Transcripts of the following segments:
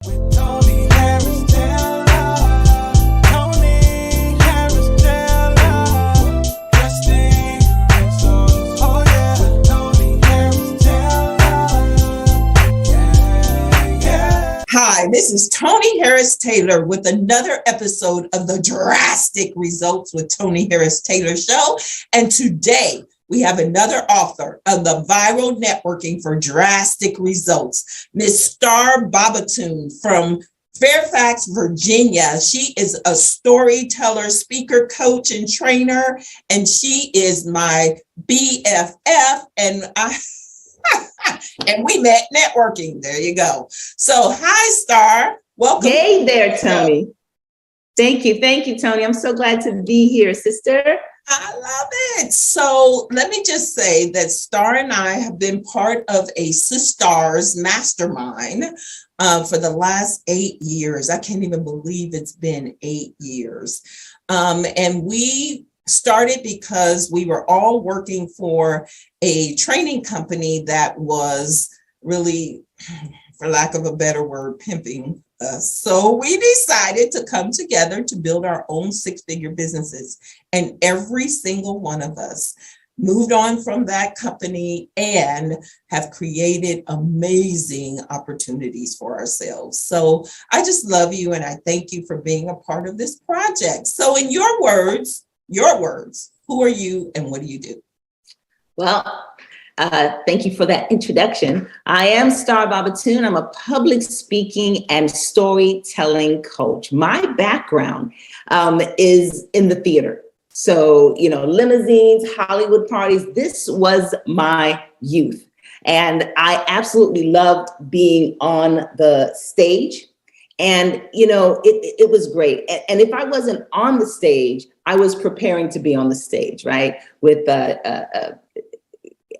Tony Harris Taylor. Tony Harris Taylor. Trusting results. Oh yeah. Tony Harris Taylor. Yeah, yeah. Hi, this is Tony Harris Taylor with another episode of the Drastic Results with Tony Harris Taylor Show. And today we have another author of the Viral Networking for Drastic Results, Miss Star Bobatoon from Fairfax, Virginia. She is a storyteller, speaker, coach, and trainer, and she is my BFF, and and we met networking. There you go. So, hi, Star. Welcome. Hey there, Tony. Thank you, Tony. I'm so glad to be here, sister. I love it. So let me just say that Star and I have been part of a Sistars mastermind for the last 8 years. I can't even believe it's been 8 years. And we started because we were all working for a training company that was really, for lack of a better word, pimping us. So we decided to come together to build our own six-figure businesses. And every single one of us moved on from that company and have created amazing opportunities for ourselves. So I just love you and I thank you for being a part of this project. So in your words, who are you and what do you do? Well, thank you for that introduction. I am Star Bobatoon. I'm a public speaking and storytelling coach. My background is in the theater. So, limousines, Hollywood parties, this was my youth. And I absolutely loved being on the stage. And, it was great. And if I wasn't on the stage, I was preparing to be on the stage, right? With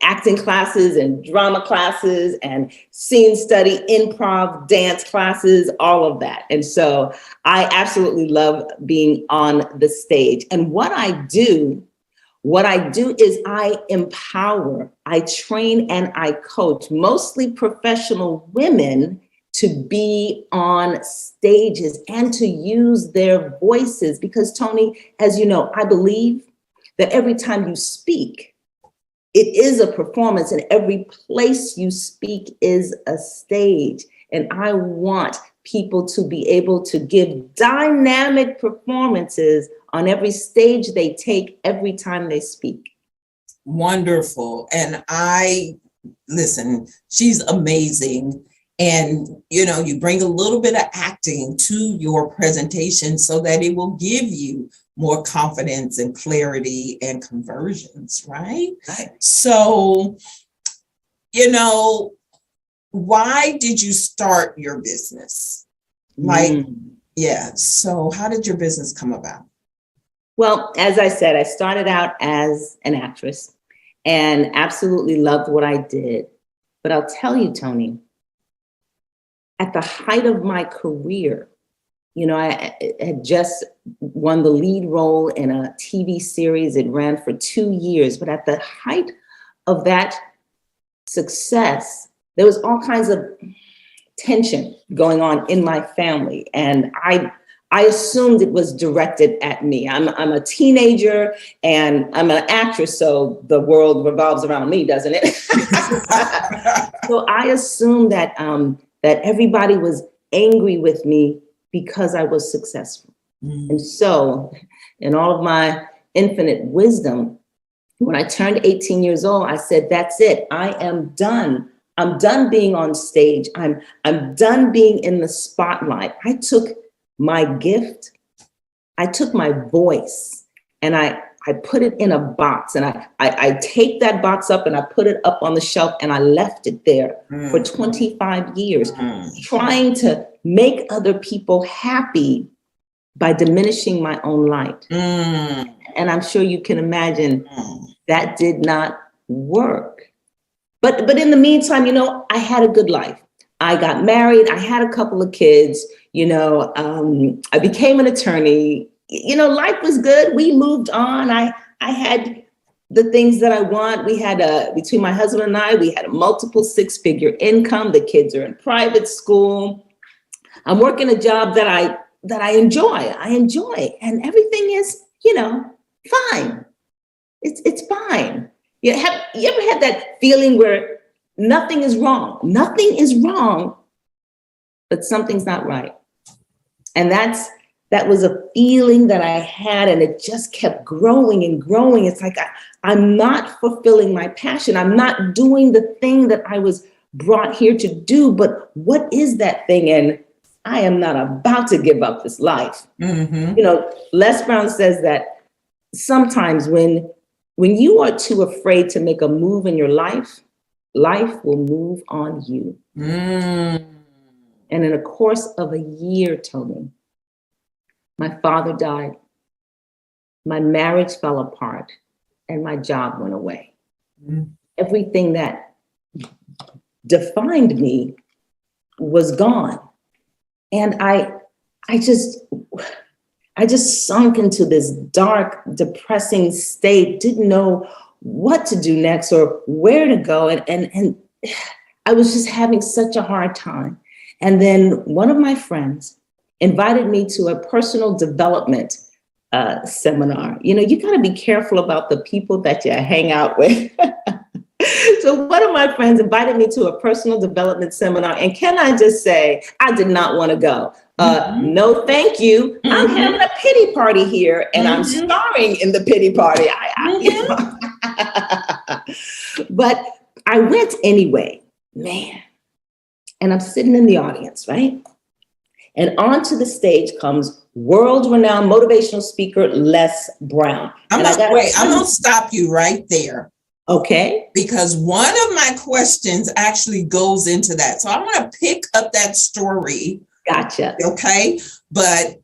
acting classes and drama classes and scene study, improv, dance classes, all of that. And so I absolutely love being on the stage. And what I do is I empower, I train, and I coach mostly professional women to be on stages and to use their voices. Because Tony, as you know, I believe that every time you speak, it is a performance, and every place you speak is a stage. And I want people to be able to give dynamic performances on every stage they take every time they speak. Wonderful. And listen, she's amazing. And, you bring a little bit of acting to your presentation so that it will give you more confidence and clarity and conversions, right? So, why did you start your business? So how did your business come about? Well, as I said, I started out as an actress and absolutely loved what I did. But I'll tell you, Tony, at the height of my career, I had just won the lead role in a TV series. It ran for 2 years. But at the height of that success, there was all kinds of tension going on in my family. And I assumed it was directed at me. I'm a teenager and I'm an actress, so the world revolves around me, doesn't it? So I assumed that everybody was angry with me because I was successful. And so, in all of my infinite wisdom, when I turned 18 years old, I said, that's it. I am done. I'm done being on stage. I'm done being in the spotlight. I took my gift, I took my voice, and I put it in a box, and I take that box up and I put it up on the shelf, and I left it there for 25 years, trying to make other people happy by diminishing my own light. And I'm sure you can imagine that did not work. But in the meantime, I had a good life. I got married. I had a couple of kids. I became an attorney. Life was good. We moved on. I had the things that I want. We had between my husband and I, we had a multiple six-figure income. The kids are in private school. I'm working a job that I enjoy. I enjoy, and everything is, fine. It's fine. You ever had that feeling where nothing is wrong? Nothing is wrong, but something's not right. And that was a feeling that I had, and it just kept growing and growing. It's like I'm not fulfilling my passion. I'm not doing the thing that I was brought here to do. But what is that thing? And I am not about to give up this life. Mm-hmm. Les Brown says that sometimes when you are too afraid to make a move in your life, life will move on you. Mm. And in a course of a year, Tony, my father died, my marriage fell apart, and my job went away. Mm. Everything that defined me was gone. And I just sunk into this dark, depressing state, didn't know what to do next or where to go. And I was just having such a hard time. And then one of my friends invited me to a personal development seminar. You got to be careful about the people that you hang out with. So one of my friends invited me to a personal development seminar. And can I just say, I did not want to go. No, thank you. Mm-hmm. I'm having a pity party here, and I'm starring in the pity party. But I went anyway, man. And I'm sitting in the audience, right? And onto the stage comes world-renowned motivational speaker Les Brown. I'm going to stop you right there. Okay. Because one of my questions actually goes into that. So I want to pick up that story. Gotcha. Okay. But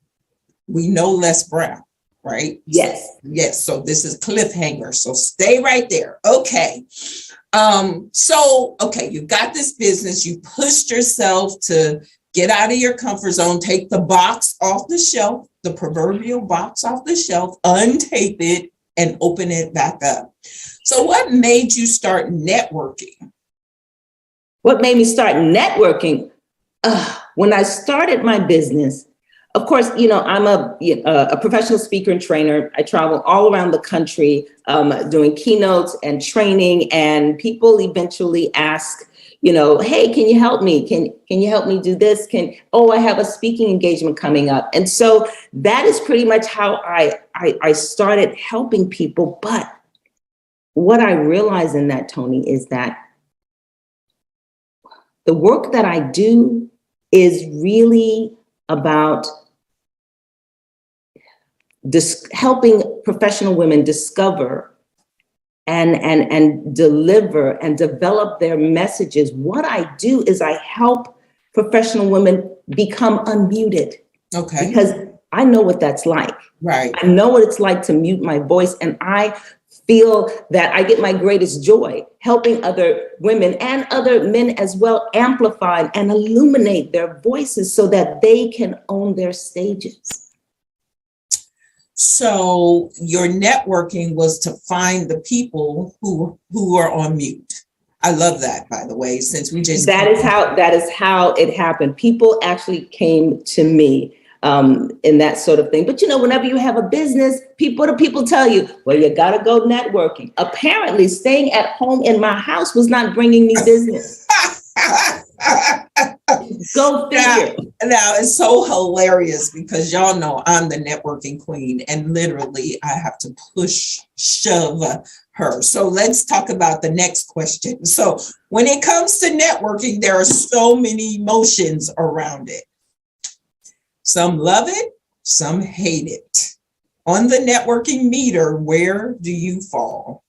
we know Les Brown, right? Yes. Yes. So this is cliffhanger. So stay right there. Okay. Okay, you got this business. You pushed yourself to get out of your comfort zone, take the box off the shelf, the proverbial box off the shelf, untape it, and open it back up. So what made you start networking? What made me start networking? When I started my business, of course, I'm a professional speaker and trainer. I travel all around the country doing keynotes and training, and people eventually ask, hey, can you help me? Can you help me do this? I have a speaking engagement coming up. And so that is pretty much how I started helping people. But what I realized in that, Tony, is that the work that I do is really about helping professional women discover and deliver and develop their messages. What I do is I help professional women become unmuted. Okay. Because I know what that's like. Right. I know what it's like to mute my voice, and I feel that I get my greatest joy helping other women and other men as well amplify and illuminate their voices so that they can own their stages. So your networking was to find the people who are on mute. I love that, by the way, since we just that is how it happened. People actually came to me in that sort of thing. But whenever you have a business, what do people tell you? Well, you got to go networking. Apparently, staying at home in my house was not bringing me business. Go figure. Now, it's so hilarious because y'all know I'm the networking queen, and literally I have to shove her. So let's talk about the next question. So when it comes to networking, there are so many emotions around it. Some love it, some hate it. On the networking meter, where do you fall?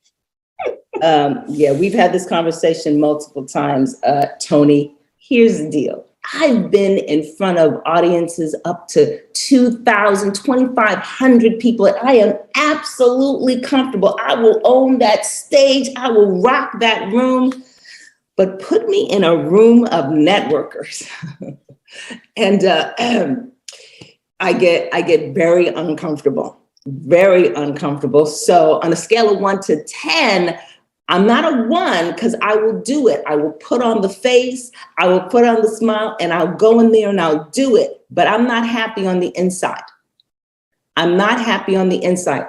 We've had this conversation multiple times, Tony. Here's the deal. I've been in front of audiences up to 2,000, 2,500 people. And I am absolutely comfortable. I will own that stage. I will rock that room. But put me in a room of networkers. And I get very uncomfortable. So on a scale of 1 to 10, I'm not a one because I will do it. I will put on the face, I will put on the smile, and I'll go in there and I'll do it. But I'm not happy on the inside. I'm not happy on the inside.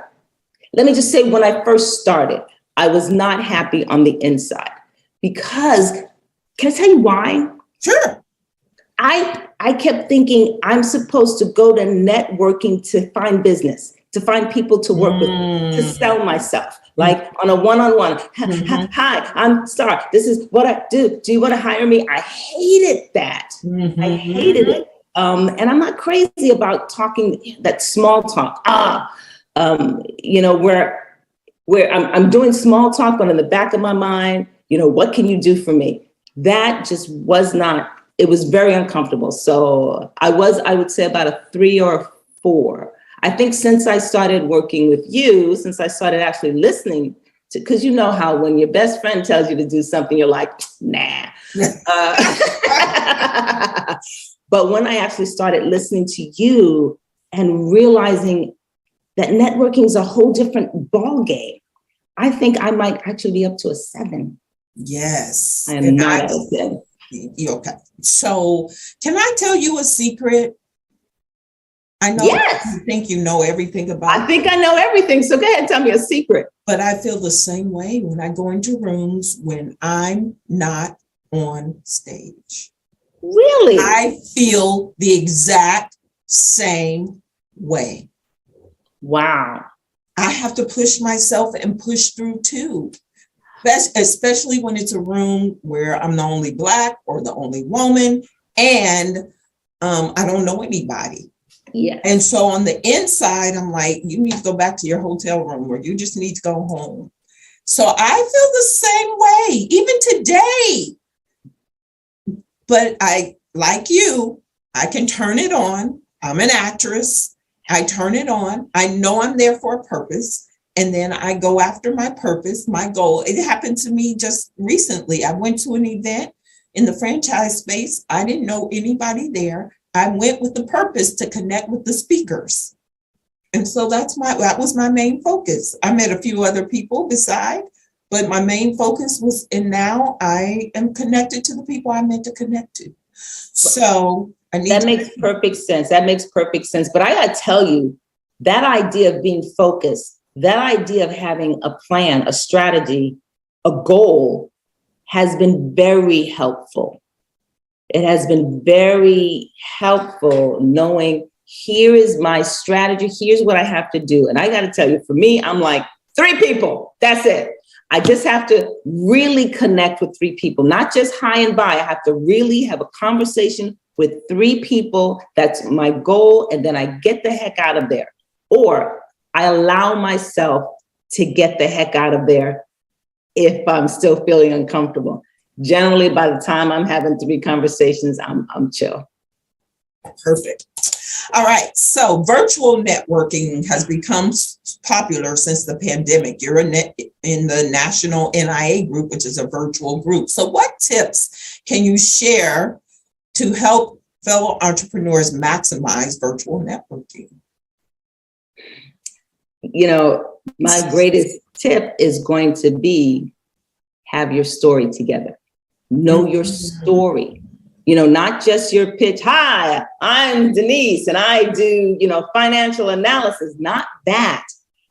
Let me just say, when I first started, I was not happy on the inside because, can I tell you why? Sure. I kept thinking I'm supposed to go to networking to find business, to find people to work with, to sell myself, like on a one-on-one. Hi, I'm Star. This is what I do. Do you want to hire me? I hated that. I hated it. And I'm not crazy about talking that small talk. Where I'm doing small talk, but in the back of my mind, what can you do for me? That just was not. It was very uncomfortable. So I would say about a 3 or a 4. I think since I started working with you, since I started actually listening to, because you know how when your best friend tells you to do something, you're like, nah. But when I actually started listening to you and realizing that networking is a whole different ball game, I think I might actually be up to a 7. Yes. I am not at a 10. Okay. So can I tell you a secret? I know Yes. you think you know everything about I think I know everything. So go ahead and tell me a secret. but I feel the same way when I go into rooms when I'm not on stage. Really? I feel the exact same way. Wow. I have to push myself and push through too. Especially when it's a room where I'm the only Black or the only woman and I don't know anybody. Yeah. And so on the inside, I'm like, you need to go back to your hotel room or you just need to go home. So I feel the same way, even today. But I, like you, I can turn it on. I'm an actress. I turn it on. I know I'm there for a purpose. And then I go after my purpose, my goal. It happened to me just recently. I went to an event in the franchise space. I didn't know anybody there. I went with the purpose to connect with the speakers. And so that was my main focus. I met a few other people beside, but my main focus was, and now I am connected to the people I meant to connect to. So that makes perfect sense. That makes perfect sense. But I gotta tell you, that idea of being focused, that idea of having a plan, a strategy, a goal has been very helpful. It has been very helpful knowing here is my strategy. Here's what I have to do. And I got to tell you, for me, I'm like 3 people. That's it. I just have to really connect with 3 people, not just high and by. I have to really have a conversation with 3 people. That's my goal. And then I get the heck out of there. Or I allow myself to get the heck out of there if I'm still feeling uncomfortable. Generally, by the time I'm having 3 conversations, I'm chill. Perfect. All right. So virtual networking has become popular since the pandemic. You're in the National NIA group, which is a virtual group. So what tips can you share to help fellow entrepreneurs maximize virtual networking? My greatest tip is going to be have your story together. Know your story. Not just your pitch. Hi, I'm Denise and I do, financial analysis. Not that.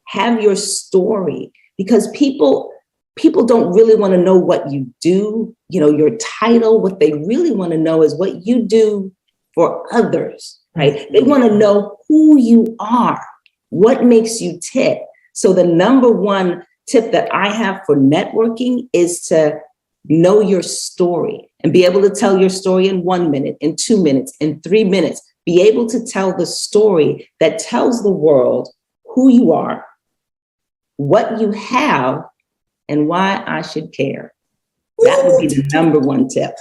Have your story, because people don't really want to know what you do, your title. What they really want to know is what you do for others, right? They want to know who you are, what makes you tick. So the number one tip that I have for networking is to know your story and be able to tell your story in 1 minute, in 2 minutes, in 3 minutes. Be able to tell the story that tells the world who you are, what you have, and why I should care. That would be the number one tip.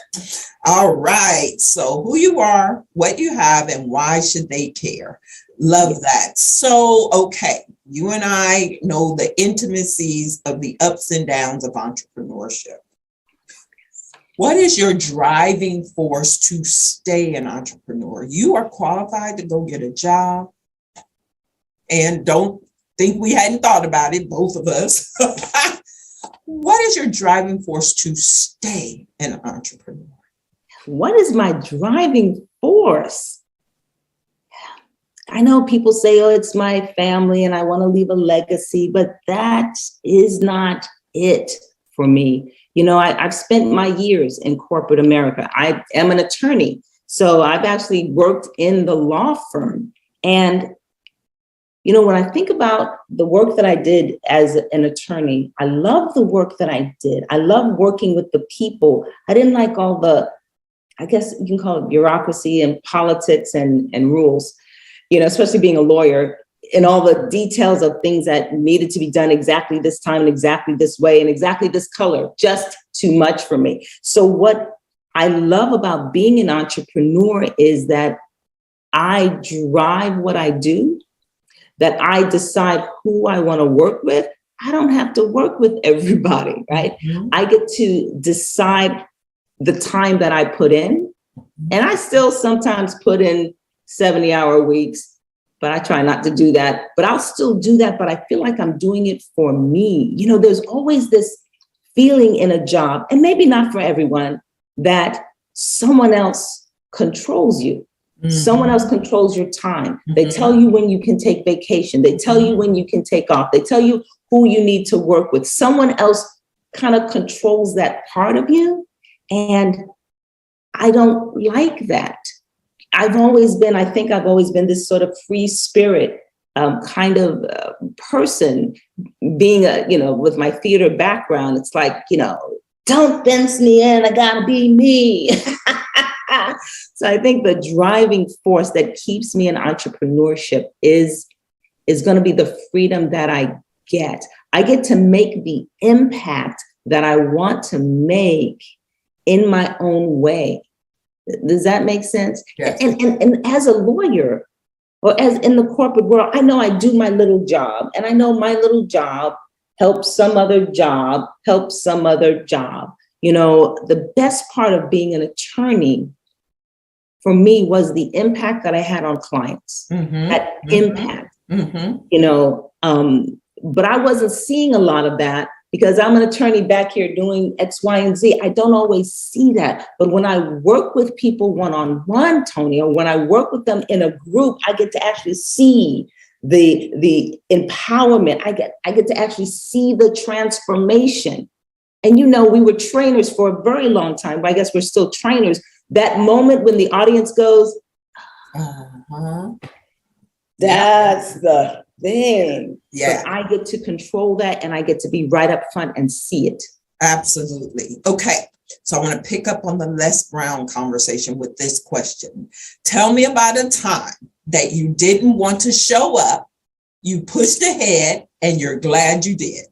All right. So who you are, what you have, and why should they care? Love that. So, okay. You and I know the intimacies of the ups and downs of entrepreneurship. What is your driving force to stay an entrepreneur? You are qualified to go get a job. And don't think we hadn't thought about it, both of us. What is your driving force to stay an entrepreneur? What is my driving force? I know people say, oh, it's my family and I want to leave a legacy, but that is not it for me. You know, I've spent my years in corporate America. I am an attorney. So I've actually worked in the law firm. And, you know, when I think about the work that I did as an attorney, I love the work that I did. I love working with the people. I didn't like all the, I guess you can call it bureaucracy and politics and rules, you know, especially being a lawyer, and all the details of things that needed to be done exactly this time and exactly this way and exactly this color, just too much for me. So what I love about being an entrepreneur is that I drive what I do, that I decide who I want to work with. I don't have to work with everybody, right? Mm-hmm. I get to decide the time that I put in, and I still sometimes put in 70-hour weeks, but I try not to do that. But I'll still do that, but I feel like I'm doing it for me. You know, there's always this feeling in a job, and maybe not for everyone, that someone else controls you. Mm-hmm. Someone else controls your time. Mm-hmm. They tell you when you can take vacation. They tell you when you can take off. They tell you who you need to work with. Someone else kind of controls that part of you. And I don't like that. I think I've always been this sort of free spirit kind of person, being with my theater background. It's like, don't fence me in, I gotta be me. So I think the driving force that keeps me in entrepreneurship is going to be the freedom that I get. I get to make the impact that I want to make in my own way. Does that make sense? Yes. And as a lawyer, or as in the corporate world, I know I do my little job, and I know my little job helps some other job, helps some other job. You know, the best part of being an attorney for me was the impact that I had on clients. Mm-hmm. That impact, but I wasn't seeing a lot of that because I'm an attorney back here doing X, Y, and Z. I don't always see that. But when I work with people one-on-one, Tony, or when I work with them in a group, I get to actually see the empowerment. I get to actually see the transformation. And, we were trainers for a very long time, but I guess we're still trainers. That moment when the audience goes, that's the thing. Yeah. So I get to control that, and I get to be right up front and see it. Absolutely. Okay. So I want to pick up on the Les Brown conversation with this question. Tell me about a time that you didn't want to show up, you pushed ahead, and you're glad you did.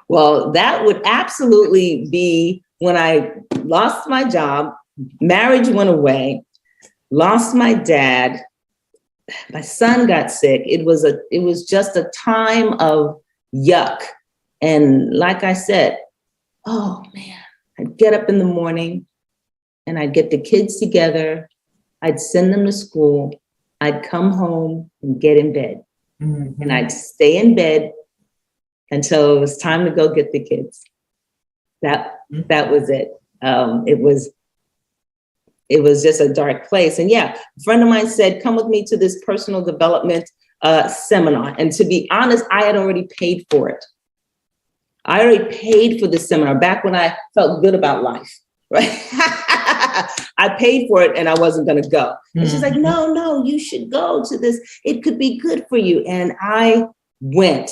Well, that would absolutely be when I lost my job, marriage went away, lost my dad, my son got sick. It was just a time of yuck. And like I said, oh man, I'd get up in the morning and I'd get the kids together. I'd send them to school. I'd come home and get in bed. Mm-hmm. And I'd stay in bed until it was time to go get the kids. That was it. It was just a dark place. And yeah, a friend of mine said, come with me to this personal development seminar. And to be honest, I had already paid for it. I already paid for the seminar back when I felt good about life, right? I paid for it and I wasn't going to go. And she's like, no, you should go to this. It could be good for you. And I went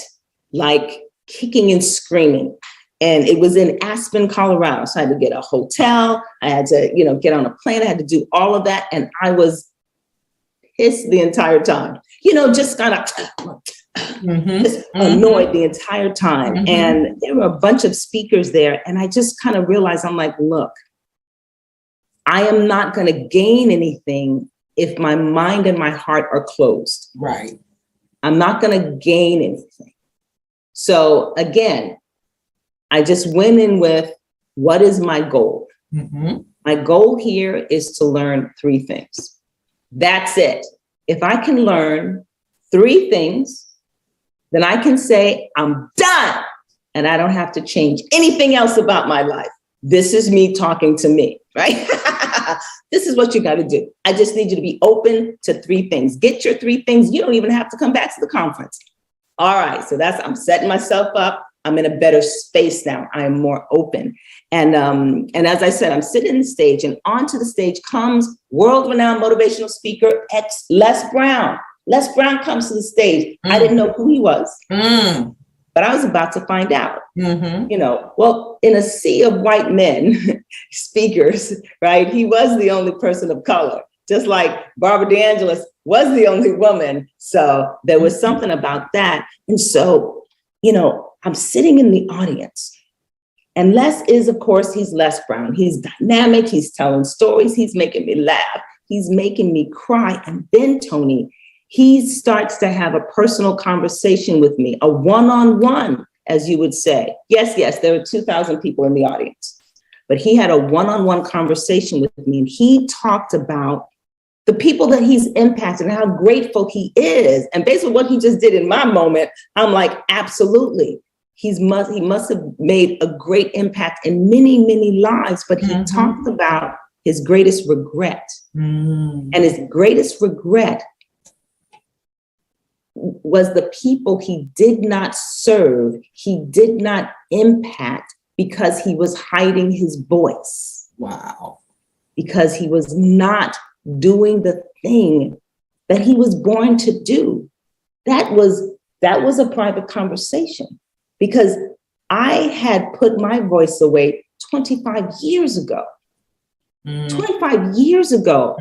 like kicking and screaming. And it was in Aspen, Colorado. So I had to get a hotel. I had to, get on a plane. I had to do all of that. And I was pissed the entire time, just kind of annoyed the entire time. Mm-hmm. And there were a bunch of speakers there. And I just kind of realized, I'm like, look, I am not going to gain anything if my mind and my heart are closed. Right. I'm not going to gain anything. So again, I just went in with, what is my goal? Mm-hmm. My goal here is to learn 3 things. That's it. If I can learn 3 things, then I can say, I'm done. and I don't have to change anything else about my life. This is me talking to me, right? This is what you got to do. I just need you to be open to 3 things. Get your 3 things. You don't even have to come back to the conference. All right. So I'm setting myself up. I'm in a better space now. I am more open. And as I said, I'm sitting on the stage, and onto the stage comes world-renowned motivational speaker, Les Brown. Les Brown comes to the stage. I didn't know who he was, but I was about to find out. Well, in a sea of white men speakers, right? He was the only person of color, just like Barbara DeAngelis was the only woman. So there was something about that. And so, I'm sitting in the audience, and Les is, of course, he's Les Brown. He's dynamic. He's telling stories. He's making me laugh. He's making me cry. And then, Tony, he starts to have a personal conversation with me, a one-on-one, as you would say. Yes, there were 2,000 people in the audience, but he had a one-on-one conversation with me, and he talked about the people that he's impacted and how grateful he is. And based on what he just did in my moment, I'm like, absolutely. He must have made a great impact in many, many lives, but he talked about his greatest regret. And his greatest regret was the people he did not serve, he did not impact, because he was hiding his voice. Wow. Because he was not doing the thing that he was born to do. That was a private conversation, because I had put my voice away 25 years ago. 25 years ago.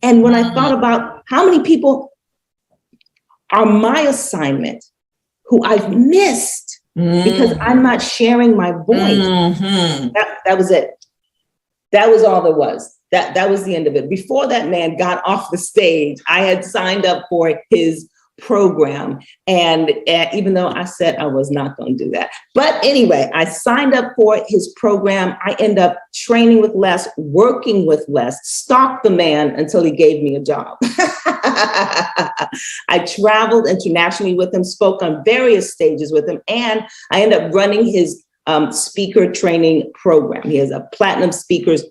And when I thought about how many people are my assignment who I've missed because I'm not sharing my voice. That was it. That was all there was. That was the end of it. Before that man got off the stage, I had signed up for his program. And even though I said I was not going to do that. But anyway, I signed up for his program. I ended up training with Les, working with Les, stalked the man until he gave me a job. I traveled internationally with him, spoke on various stages with him, and I ended up running his speaker training program. He has a platinum speakers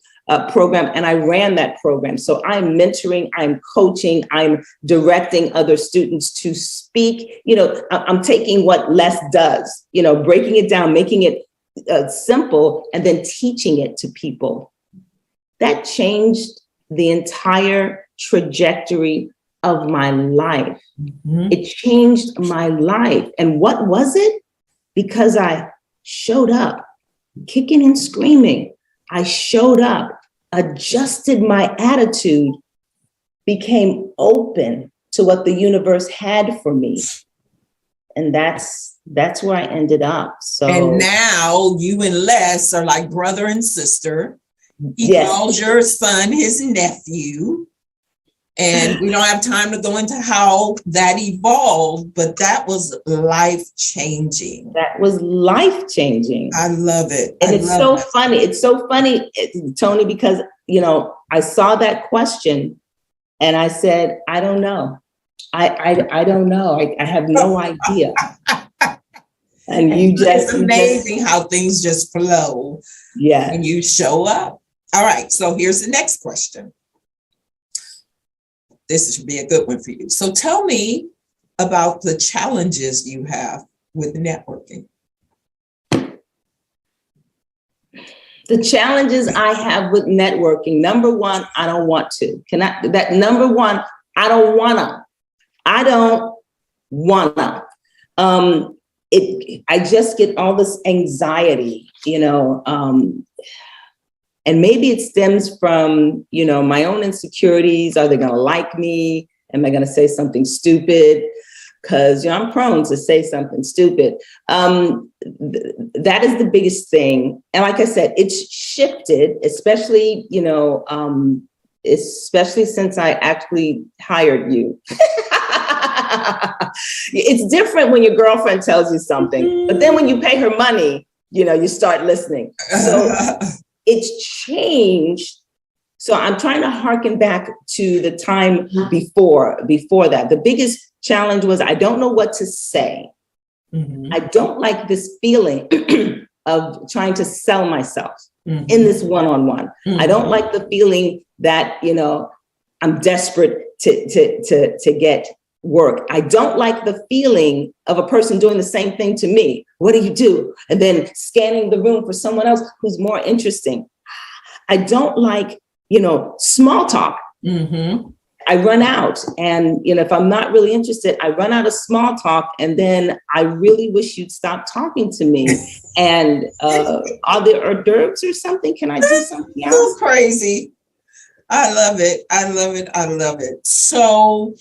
program, and I ran that program. So I'm mentoring, I'm coaching, I'm directing other students to speak. I'm taking what Les does, breaking it down, making it simple, and then teaching it to people. That changed the entire trajectory of my life. It changed my life. And what was it? Because I showed up, kicking and screaming. I showed up, adjusted my attitude, became open to what the universe had for me. And that's where I ended up. So, and now you and Les are like brother and sister. He calls your son his nephew. And we don't have time to go into how that evolved, but that was life-changing. That was life-changing. I love it. And it's so funny. It's so funny, Tony, because, I saw that question and I said, I don't know. I don't know. I have no idea. And it's amazing how things just flow. Yeah. And you show up. All right. So here's the next question. This should be a good one for you. So tell me about the challenges you have with networking. The challenges I have with networking, number one, I don't want to. Number one, I don't wanna. I just get all this anxiety, and maybe it stems from, my own insecurities. Are they going to like me? Am I going to say something stupid? Because I'm prone to say something stupid. That is the biggest thing. And like I said, it's shifted, especially since I actually hired you. It's different when your girlfriend tells you something, but then when you pay her money, you start listening. So it's changed. So I'm trying to harken back to the time before that. The biggest challenge was I don't know what to say. Mhm. I don't like this feeling of trying to sell myself Mhm. in this one-on-one. I don't Mhm. like the feeling that, I'm desperate to get work. I don't like the feeling of a person doing the same thing to me. What do you do? And then scanning the room for someone else who's more interesting. I don't like, small talk. Mhm. I run out, and if I'm not really interested, I run out of small talk, and then I really wish you'd stop talking to me. And are there hors d'oeuvres or something? Can I do something So else? crazy. I love it. I love it. I love it. So,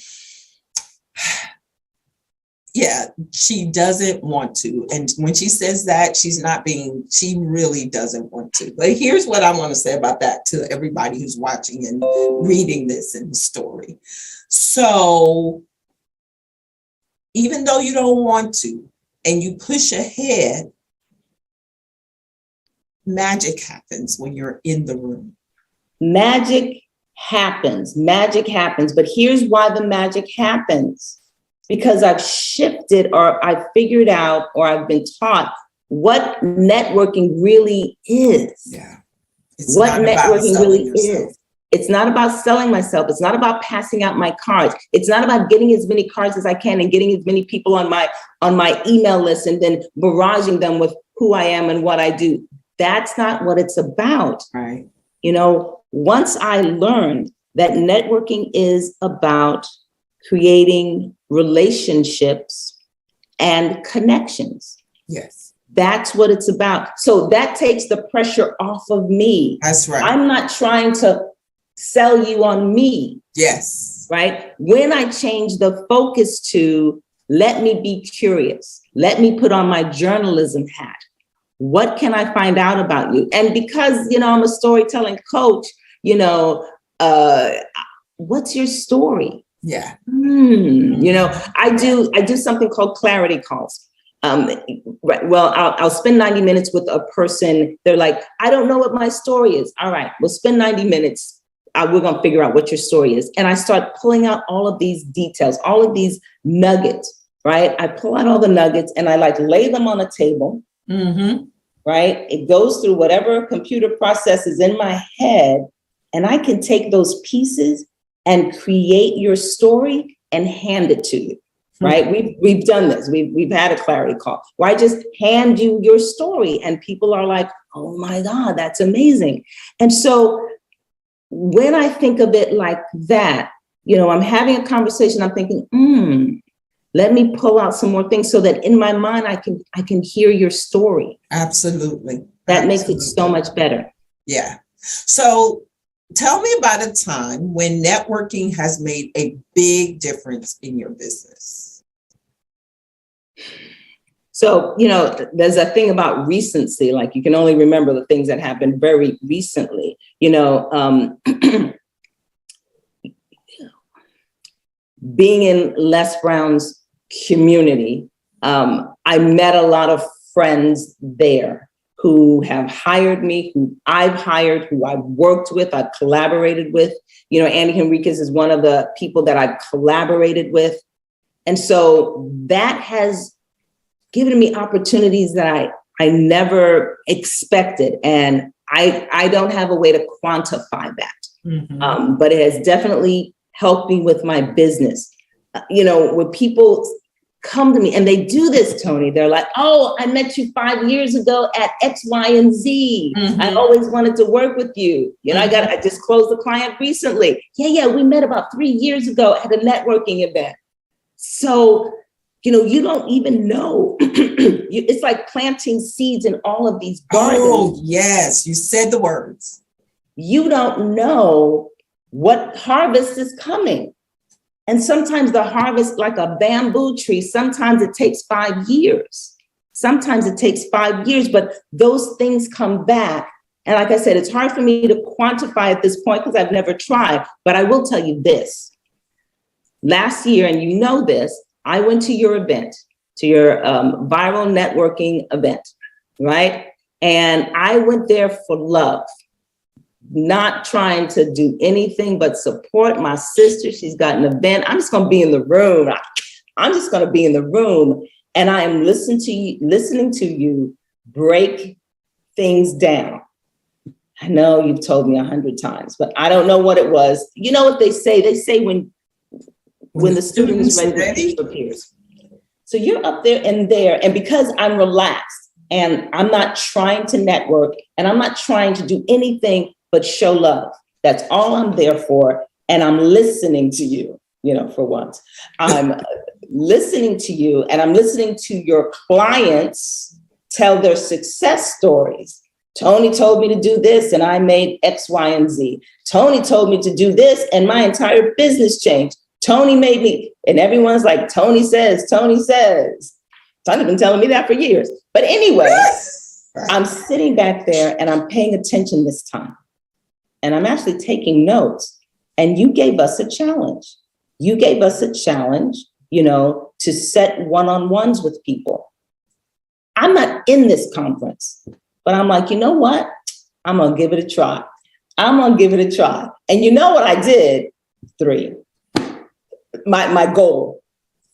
yeah, she doesn't want to. And when she says that, she really doesn't want to. But here's what I want to say about that to everybody who's watching and reading this in the story. So, even though you don't want to and you push ahead, magic happens when you're in the room. Magic happens. Magic happens. But here's why the magic happens. Because I've shifted, or I've figured out, or I've been taught what networking really is. Yeah. What networking really is. It's not about selling myself. It's not about passing out my cards. It's not about getting as many cards as I can and getting as many people on my email list and then barraging them with who I am and what I do. That's not what it's about. Right. Once I learned that networking is about creating relationships and connections. Yes. That's what it's about. So that takes the pressure off of me. That's right. I'm not trying to sell you on me. Yes. Right? When I change the focus to let me be curious, let me put on my journalism hat. What can I find out about you? And because, I'm a storytelling coach, what's your story? Yeah. I do something called clarity calls. Right. Well, I'll spend 90 minutes with a person. They're like, I don't know what my story is. All right, we'll spend 90 minutes. We're going to figure out what your story is. And I start pulling out all of these details, all of these nuggets, right? I pull out all the nuggets and I lay them on a table, right? It goes through whatever computer process is in my head. And I can take those pieces and create your story and hand it to you, right? We've done this. We've had a clarity call where I just hand you your story and people are like, oh my God, that's amazing. And so when I think of it like that, I'm having a conversation, I'm thinking, let me pull out some more things so that in my mind, I can hear your story. Absolutely. That makes it so much better. Yeah. So tell me about a time when networking has made a big difference in your business. So, there's a thing about recency, like you can only remember the things that happened very recently, being in Les Brown's community, I met a lot of friends there who have hired me, who I've hired, who I've worked with, I've collaborated with. Andy Henriquez is one of the people that I've collaborated with. And so that has given me opportunities that I never expected. And I don't have a way to quantify that. But it has definitely helped me with my business. When people come to me and they do this, Tony, they're like, oh, I met you 5 years ago at X, Y, and Z. I always wanted to work with you. I just closed a client recently. Yeah, we met about 3 years ago at a networking event. So, you don't even know. It's like planting seeds in all of these gardens. Oh, yes, you said the words. You don't know what harvest is coming. And sometimes the harvest, like a bamboo tree, sometimes it takes 5 years. Sometimes it takes 5 years, but those things come back. And like I said, it's hard for me to quantify at this point because I've never tried, but I will tell you this. Last year, and you know this, I went to your event, to your viral networking event, right? And I went there for love, not trying to do anything but support my sister. She's got an event. I'm just going to be in the room. I'm just going to be in the room. and I am listening to you break things down. I know you've told me 100 times, but I don't know what it was. You know what they say? They say when the student is ready, the teacher appears. So you're up there, and because I'm relaxed and I'm not trying to network and I'm not trying to do anything but show love. That's all I'm there for. And I'm listening to you, for once. I'm listening to you, and I'm listening to your clients tell their success stories. Tony told me to do this and I made X, Y, and Z. Tony told me to do this and my entire business changed. Tony made me, and everyone's like, Tony says. Tony's been telling me that for years. But anyway, I'm sitting back there and I'm paying attention this time. And I'm actually taking notes. And you gave us a challenge. To set one-on-ones with people. I'm not in this conference, but I'm like, you know what? I'm going to give it a try. And you know what I did? 3. My goal,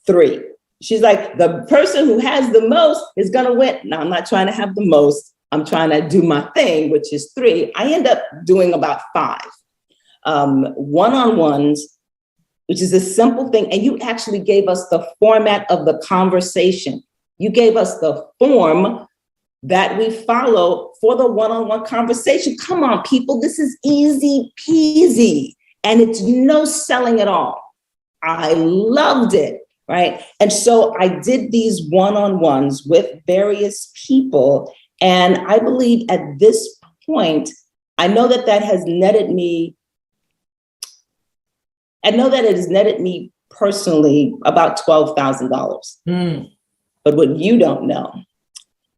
3. She's like, the person who has the most is going to win. No, I'm not trying to have the most. I'm trying to do my thing, which is 3. I end up doing about 5 one-on-ones, which is a simple thing. And you actually gave us the format of the conversation. You gave us the form that we follow for the one-on-one conversation. Come on, people, this is easy peasy. And it's no selling at all. I loved it, right? And so I did these one-on-ones with various people. And I believe at this point, I know that has netted me. I know that it has netted me personally about $12,000. But what you don't know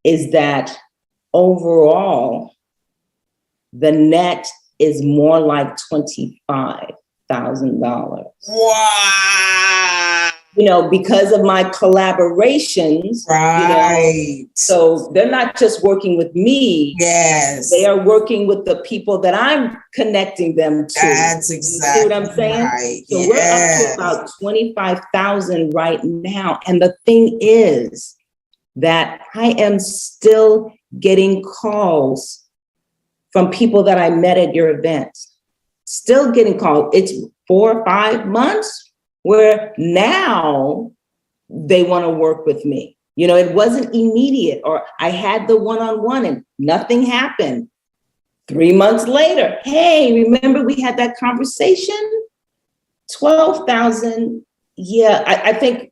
is that overall, the net is more like $25,000. Wow. Because of my collaborations. Right. So they're not just working with me. Yes. They are working with the people that I'm connecting them to. That's exactly what I'm saying? Right. So we're up to about 25,000 right now. And the thing is that I am still getting calls from people that I met at your events. Still getting called. It's 4 or 5 months where now they want to work with me. It wasn't immediate, or I had the one-on-one and nothing happened. 3 months later, hey, remember we had that conversation? 12,000. Yeah, I think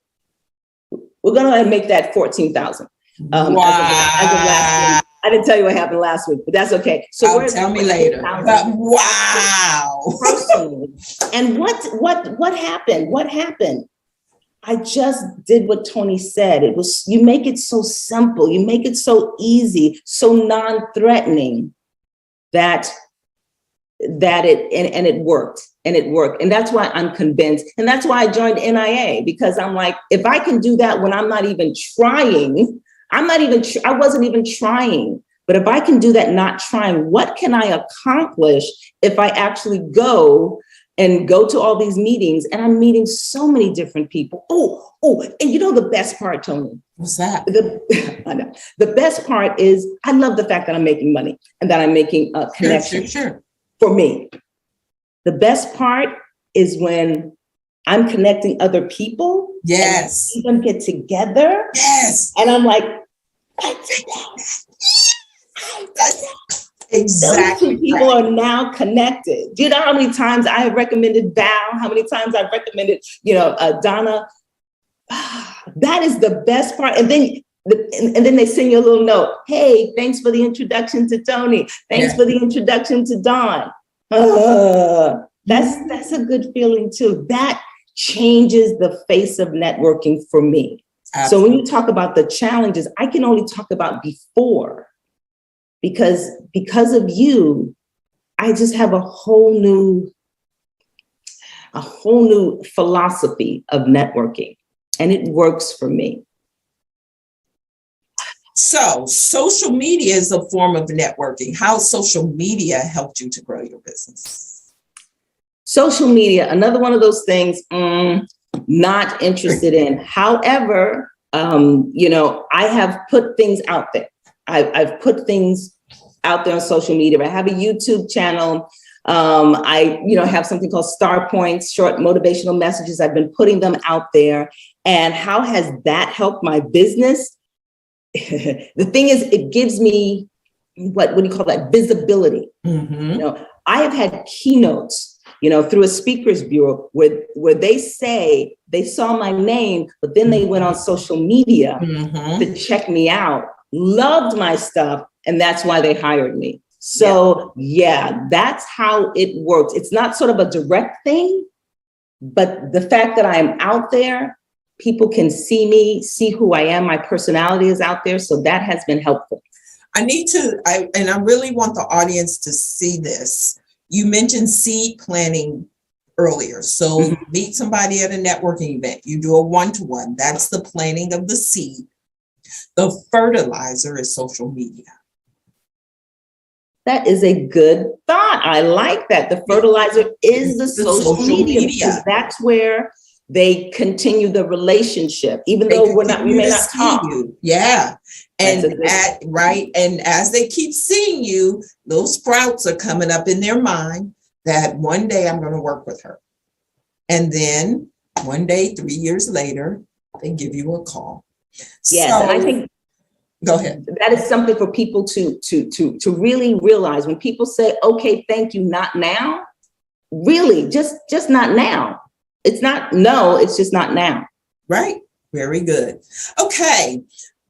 we're going to make that 14,000. Wow. As of last week. I didn't tell you what happened last week, but that's okay. So tell me later. Wow. Personally. And what happened? What happened? I just did what Tony said. It was, you make it so simple, you make it so easy, so non-threatening that it worked. And that's why I'm convinced. And that's why I joined NIA, because I'm like, if I can do that when I'm not even trying, I wasn't even trying. But if I can do that not trying, what can I accomplish if I actually go to all these meetings, and I'm meeting so many different people. Oh, and the best part, Tony. What's that? I know. The best part is I love the fact that I'm making money and that I'm making a connection. Sure. For me. The best part is when I'm connecting other people. Yes. And I see them get together. Yes. And I'm like, exactly. Those 2 people are now connected. Do you know how many times I have recommended Val? How many times I've recommended, Donna? That is the best part. And then they send you a little note. Hey, thanks for the introduction to Tony. Thanks for the introduction to Dawn. That's a good feeling too. That changes the face of networking for me. Absolutely. So when you talk about the challenges, I can only talk about before, because of you, I just have a whole new philosophy of networking, and it works for me. So social media is a form of networking. How social media helped you to grow your business? Social media, another one of those things, not interested in. However, I have put things out there. I've put things out there on social media. I have a YouTube channel. I have something called Star Points, short motivational messages. I've been putting them out there. And how has that helped my business? The thing is, it gives me what do you call that? Visibility. Mm-hmm. I have had keynotes, through a speakers bureau where they say they saw my name, but then they went on social media to check me out, loved my stuff, and that's why they hired me. So that's how it works. It's not sort of a direct thing, but the fact that I am out there, people can see me, see who I am. My personality is out there. So that has been helpful. I really want the audience to see this. You mentioned seed planting earlier. So meet somebody at a networking event. You do a one-to-one. That's the planting of the seed. The fertilizer is social media. That is a good thought. I like that. The fertilizer is the social media. Because that's where they continue the relationship, even though we may not talk. Yeah. And and as they keep seeing you, those sprouts are coming up in their mind that one day I'm going to work with her. And then one day, 3 years later, they give you a call. Yes, and I think go ahead. That is something for people to really realize. When people say, okay, thank you, not now, really, just not now. It's not no, it's just not now. Right. Very good. Okay.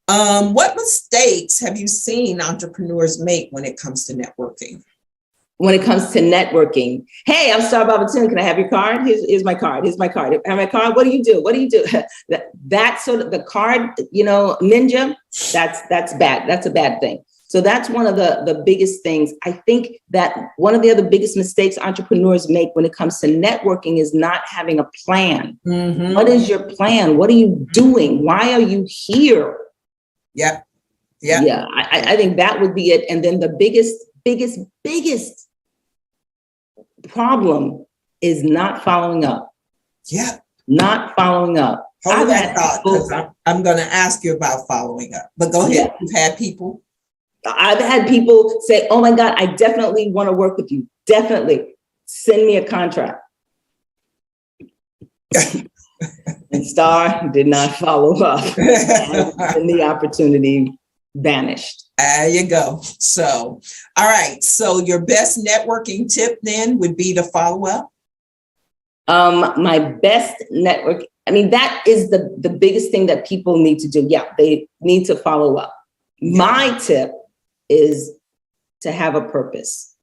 What mistakes have you seen entrepreneurs make when it comes to networking? When it comes to networking, hey, I'm Star Bobatoon. Can I have your card? Here's my card. Here's my card. Have my card. What do you do? What do you do? That's sort of the card, ninja. That's bad. That's a bad thing. So that's one of the biggest things. I think that one of the other biggest mistakes entrepreneurs make when it comes to networking is not having a plan. What is your plan? What are you doing? Why are you here? Yeah. I think that would be it. And then the biggest problem is not following up. Yeah. Not following up. Hold that thought, because I'm going to ask you about following up. But go ahead. Yeah. You've had people. I've had people say, oh my God, I definitely want to work with you. Definitely. Send me a contract. And Star did not follow up. And the opportunity vanished. There you go. So, all right. So your best networking tip then would be to follow up? My best network, that is the biggest thing that people need to do. Yeah, they need to follow up. My tip is to have a purpose.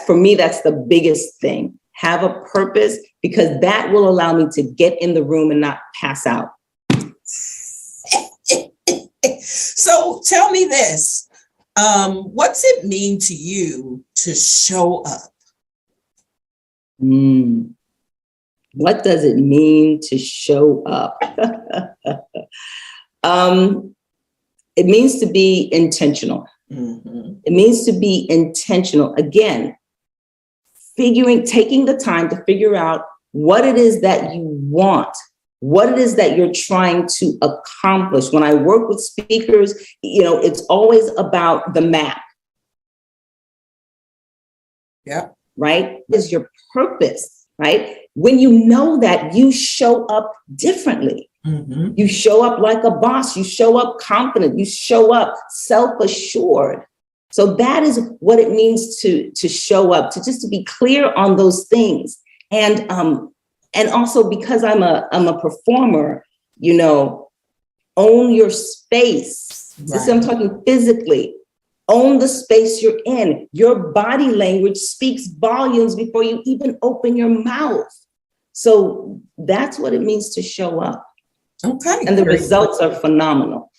For me, that's the biggest thing. Have a purpose, because that will allow me to get in the room and not pass out. So tell me this, what's it mean to you to show up? What does it mean to show up? It means to be intentional. It means to be intentional. Again, taking the time to figure out what it is that you want, what it is that you're trying to accomplish. When I work with speakers, it's always about the map. Yeah. Right? Is your purpose, right? When you know that, you show up differently. You show up like a boss. You show up confident. You show up self-assured. So that is what it means to show up, to be clear on those things. And also, because I'm a performer, own your space. Right. This is, I'm talking physically. Own the space you're in. Your body language speaks volumes before you even open your mouth. So that's what it means to show up. Okay. And the results are phenomenal.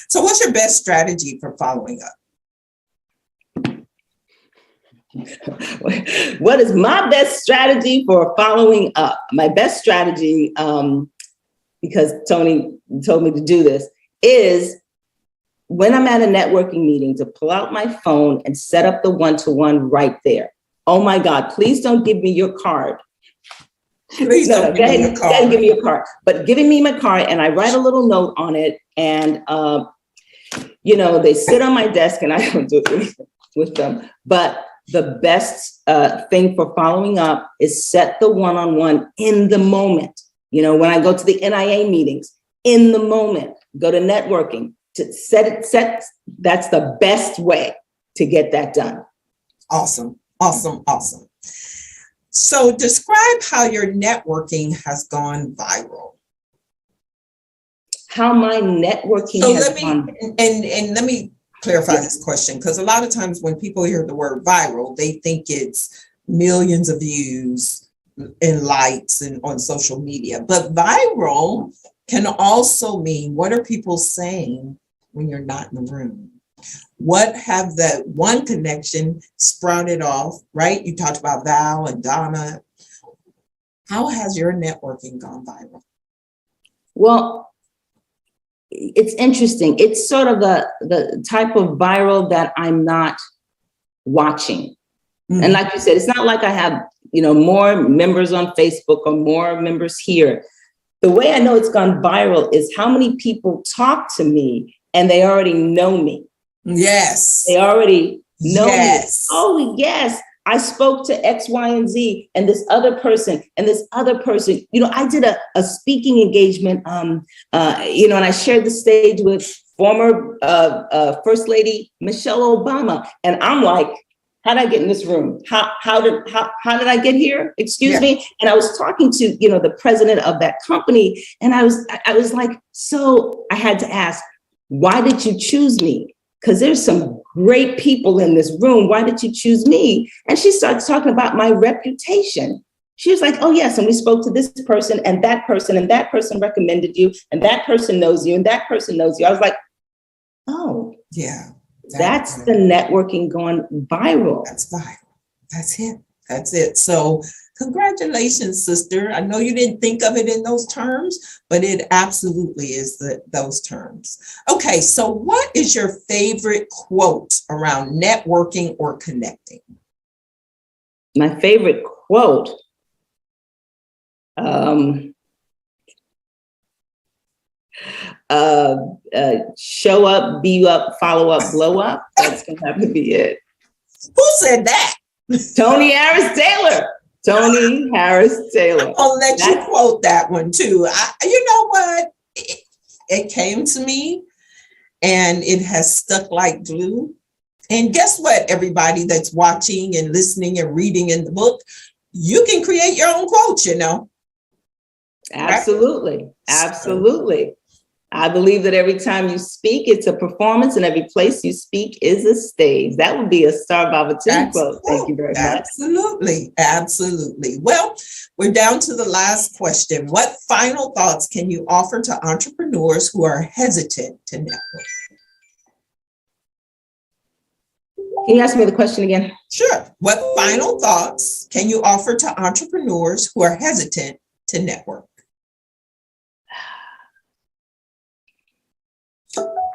So what's your best strategy for following up? What is my best strategy for following up? My best strategy, because Tony told me to do this, is when I'm at a networking meeting to pull out my phone and set up the one-to-one right there. Oh my God, please don't give me your card. Please No, don't go give me ahead, a go ahead and card. give me a card. But giving me my card, and I write a little note on it, and they sit on my desk, and I don't do anything with them. But the best thing for following up is set the one-on-one in the moment. When I go to the NIA meetings, in the moment, go to networking, to set. That's the best way to get that done. Awesome. So describe how your networking has gone viral. How my networking So has gone. let me clarify this question, because a lot of times when people hear the word viral, they think it's millions of views and likes and on social media. But viral can also mean, what are people saying when you're not in the room? What have that one connection sprouted off, right? You talked about Val and Donna. How has your networking gone viral? Well, it's interesting. It's sort of the type of viral that I'm not watching. Mm-hmm. And like you said, it's not like I have, more members on Facebook or more members here. The way I know it's gone viral is how many people talk to me and they already know me. Yes. They already know yes. me. Oh, yes. I spoke to X, Y, and Z and this other person and this other person. I did a speaking engagement, and I shared the stage with former First Lady Michelle Obama. And I'm like, how did I get in this room? How did I get here? Excuse me. And I was talking to, the president of that company. And I was like, so I had to ask, why did you choose me? Because there's some great people in this room. Why did you choose me? And she starts talking about my reputation. She was like, oh, yes. And we spoke to this person and that person recommended you, and that person knows you, and that person knows you. I was like, oh, yeah, that's the networking going viral. That's viral. That's it. So congratulations, sister. I know you didn't think of it in those terms, but it absolutely is those terms. Okay, so what is your favorite quote around networking or connecting? My favorite quote, show up, be up, follow up, blow up. That's gonna have to be it. Who said that? Tony Harris Taylor. Tony Harris Taylor. I'm gonna let you quote that one too. You know what? It came to me and it has stuck like glue. And guess what, everybody that's watching and listening and reading in the book, you can create your own quotes, Absolutely. Right? Absolutely. I believe that every time you speak, it's a performance, and every place you speak is a stage. That would be a Star Bobatoon quote. Thank you very much. Absolutely. Well, we're down to the last question. What final thoughts can you offer to entrepreneurs who are hesitant to network? Can you ask me the question again? Sure. What final thoughts can you offer to entrepreneurs who are hesitant to network?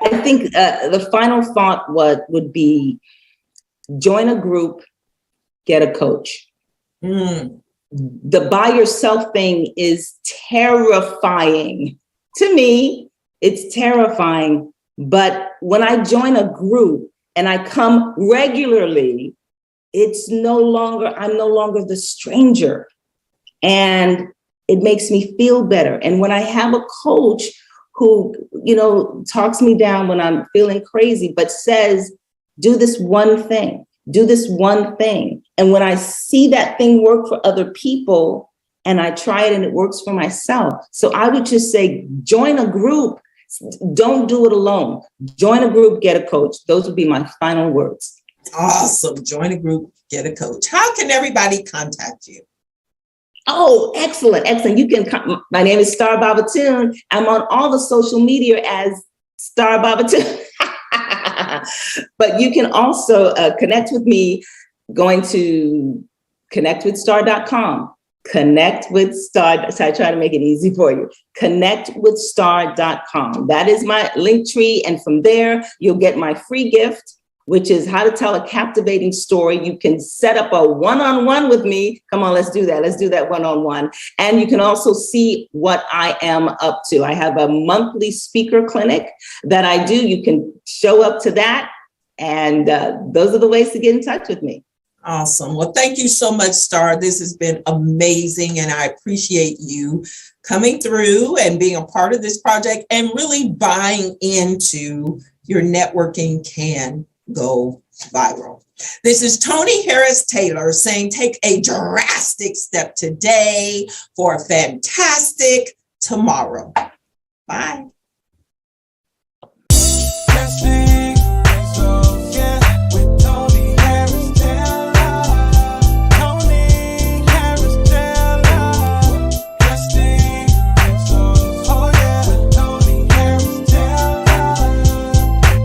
I think the final thought would be join a group, get a coach. The by yourself thing is terrifying. To me, it's terrifying. But when I join a group and I come regularly, I'm no longer the stranger. And it makes me feel better. And when I have a coach who, talks me down when I'm feeling crazy, but says, do this one thing. And when I see that thing work for other people and I try it and it works for myself. So I would just say, join a group. Don't do it alone. Join a group, get a coach. Those would be my final words. Awesome. Join a group, get a coach. How can everybody contact you? Oh, excellent. You can my name is Star Bobatoon. I'm on all the social media as Star Bobatoon. But you can also connect with me going to connectwithstar.com. Connect with Star. So I try to make it easy for you. Connectwithstar.com. That is my link tree. And from there, you'll get my free gift which is how to tell a captivating story. You can set up a one-on-one with me. Come on, let's do that. Let's do that one-on-one. And you can also see what I am up to. I have a monthly speaker clinic that I do. You can show up to that. And those are the ways to get in touch with me. Awesome. Well, thank you so much, Star. This has been amazing, and I appreciate you coming through and being a part of this project and really buying into your networking can go viral. This is Toni Harris Taylor saying, take a drastic step today for a fantastic tomorrow. Bye. Just